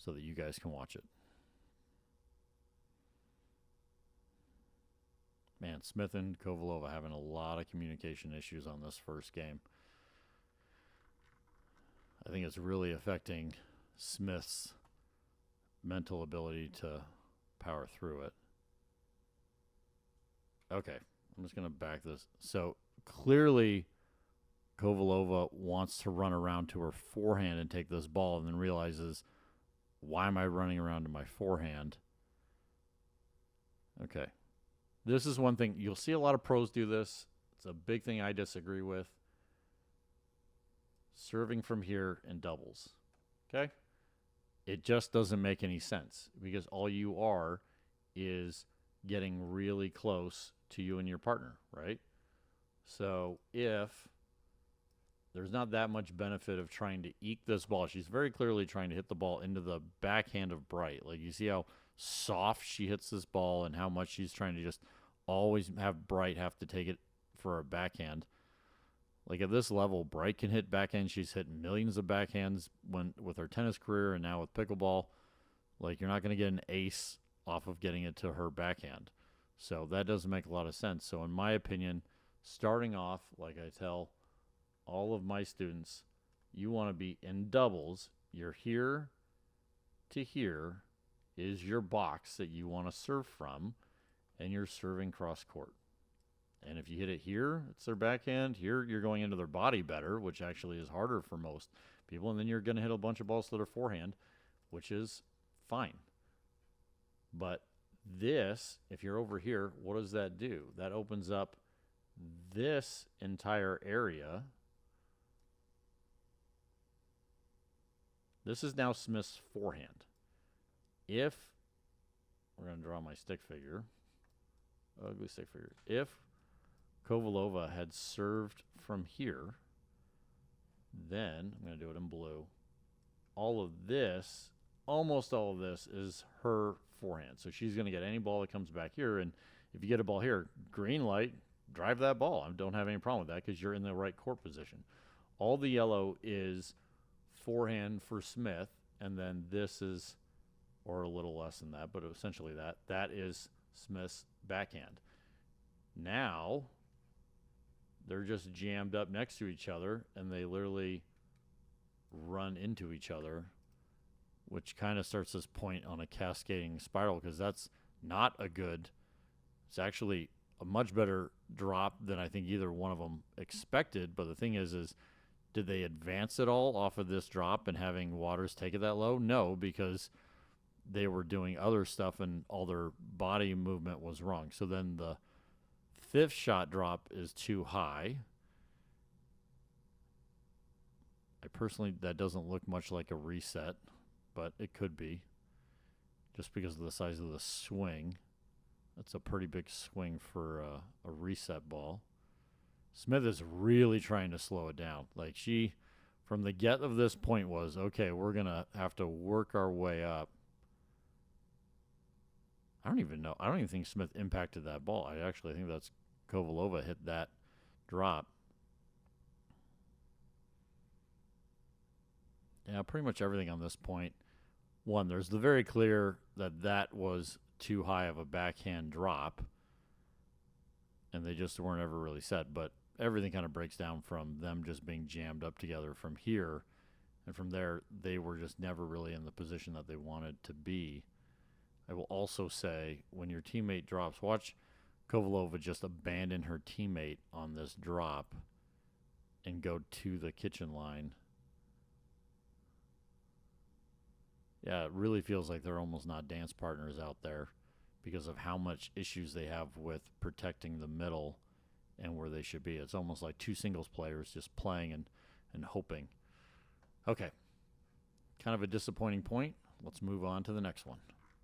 so that you guys can watch it. Man, Smith and Kovalova having a lot of communication issues on this first game. I think it's really affecting Smith's mental ability to power through it. Okay, I'm just going to back this. So clearly Kovalova wants to run around to her forehand and take this ball, and then realizes, why am I running around to my forehand? Okay. This is one thing. You'll see a lot of pros do this. It's a big thing I disagree with. Serving from here in doubles. Okay? It just doesn't make any sense, because all you are is getting really close to you and your partner, right? So if there's not that much benefit of trying to eke this ball, she's very clearly trying to hit the ball into the backhand of Bright. Like, you see how soft she hits this ball and how much she's trying to just always have Bright have to take it for a backhand. Like, at this level, Bright can hit backhand. She's hit millions of backhands with her tennis career, and now with pickleball. Like, you're not going to get an ace off of getting it to her backhand. So that doesn't make a lot of sense. So in my opinion, starting off, like I tell all of my students, you want to be in doubles. You're here to here is your box that you want to serve from, and you're serving cross court. And if you hit it here, it's their backhand. Here, you're going into their body better, which actually is harder for most people. And then you're going to hit a bunch of balls to their forehand, which is fine. But this, if you're over here, what does that do? That opens up this entire area. This is now Smith's forehand. If, we're going to draw my stick figure, ugly stick figure. If Kovalova had served from here, then, I'm going to do it in blue, all of this, almost all of this is her forehand. So she's going to get any ball that comes back here, and if you get a ball here, green light, drive that ball. I don't have any problem with that because you're in the right court position. All the yellow is forehand for Smith, and then this is, or a little less than that, but essentially that is Smith's backhand. Now, they're just jammed up next to each other, and they literally run into each other, which kind of starts this point on a cascading spiral, because that's not a good, it's actually a much better drop than I think either one of them expected. But the thing is did they advance at all off of this drop and having Waters take it that low? No, because they were doing other stuff and all their body movement was wrong. So then the fifth shot drop is too high. I personally, that doesn't look much like a reset, but it could be just because of the size of the swing. That's a pretty big swing for a reset ball. Smith is really trying to slow it down. Like, she, from the get of this point, was, okay, we're going to have to work our way up. I don't even know. I don't even think Smith impacted that ball. I actually think that's Kovalova hit that drop. Yeah, pretty much everything on this point. One, there's the very clear that was too high of a backhand drop, and they just weren't ever really set. But everything kind of breaks down from them just being jammed up together from here, and from there, they were just never really in the position that they wanted to be. I will also say, when your teammate drops, watch Kovalova just abandon her teammate on this drop and go to the kitchen line. Yeah, it really feels like they're almost not dance partners out there because of how much issues they have with protecting the middle and where they should be. It's almost like two singles players just playing and hoping. Okay, kind of a disappointing point. Let's move on to the next one.